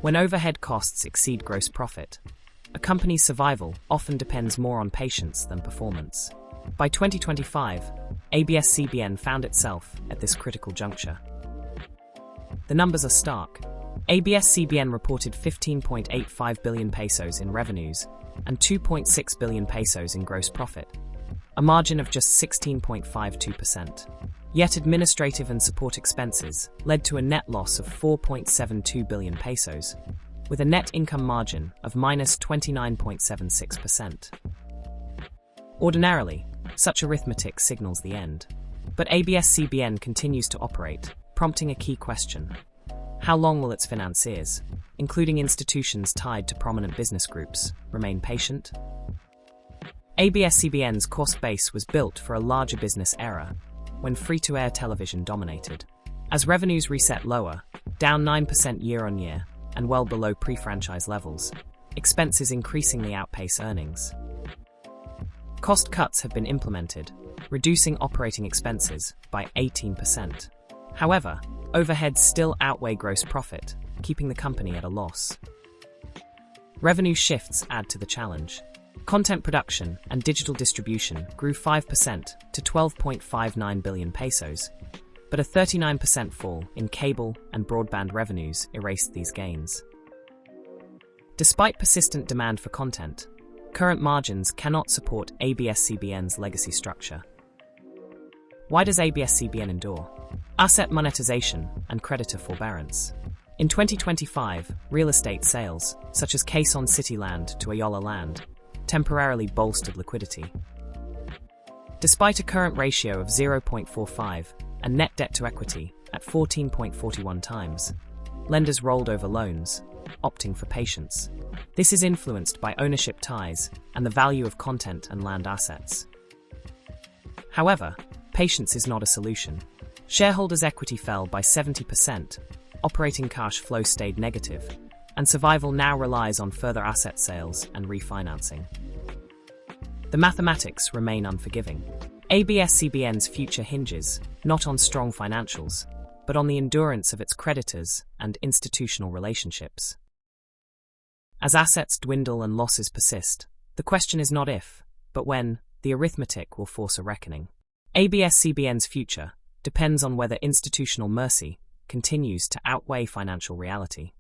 When overhead costs exceed gross profit, a company's survival often depends more on patience than performance. By 2025, ABS CBN found itself at this critical juncture. The numbers are stark. ABS CBN reported 15.85 billion pesos in revenues and 2.6 billion pesos in gross profit, a margin of just 16.52%. Yet administrative and support expenses led to a net loss of 4.72 billion pesos, with a net income margin of minus 29.76%. Ordinarily, such arithmetic signals the end. But ABS CBN continues to operate, prompting a key question. How long will its financiers, including institutions tied to prominent business groups, remain patient? ABS CBN's cost base was built for a larger business era, when free-to-air television dominated. As revenues reset lower, down 9% year-on-year, and well below pre-franchise levels, expenses increasingly outpace earnings. Cost cuts have been implemented, reducing operating expenses by 18%. However, overheads still outweigh gross profit, keeping the company at a loss. Revenue shifts add to the challenge. Content production and digital distribution grew 5% to 12.59 billion pesos, but a 39% fall in cable and broadband revenues erased these gains. Despite persistent demand for content, current margins cannot support ABS CBN's legacy structure. Why does ABS CBN endure? Asset monetization and creditor forbearance. In 2025, real estate sales, such as Quezon City land to Ayala land, temporarily bolstered liquidity. Despite a current ratio of 0.45 and net debt to equity at 14.41 times, lenders rolled over loans, opting for patience. This is influenced by ownership ties and the value of content and land assets. However, patience is not a solution. Shareholders' equity fell by 70%, operating cash flow stayed negative, and survival now relies on further asset sales and refinancing. The mathematics remain unforgiving. ABS CBN's future hinges not on strong financials, but on the endurance of its creditors and institutional relationships. As assets dwindle and losses persist, the question is not if, but when, the arithmetic will force a reckoning. ABS CBN's future depends on whether institutional mercy continues to outweigh financial reality.